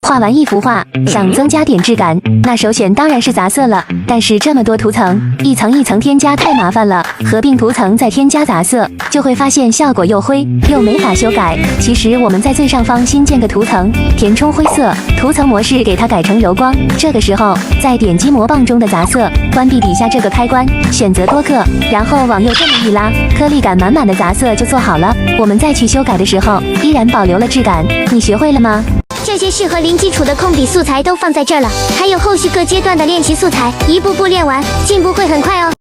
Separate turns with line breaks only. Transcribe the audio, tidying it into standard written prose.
画完一幅画，想增加点质感，那首选当然是杂色了。但是这么多图层，一层一层添加太麻烦了，合并图层再添加杂色，就会发现效果又灰，又没法修改。其实我们在最上方新建个图层，填充灰色，图层模式给它改成柔光。这个时候再点击魔棒中的杂色，关闭底下这个开关，选择多个，然后往右这么一拉，颗粒感满满的杂色就做好了。我们再去修改的时候，依然保留了质感。你学会了吗？
这些适合零基础的控笔素材都放在这儿了，还有后续各阶段的练习素材，一步步练完，进步会很快哦。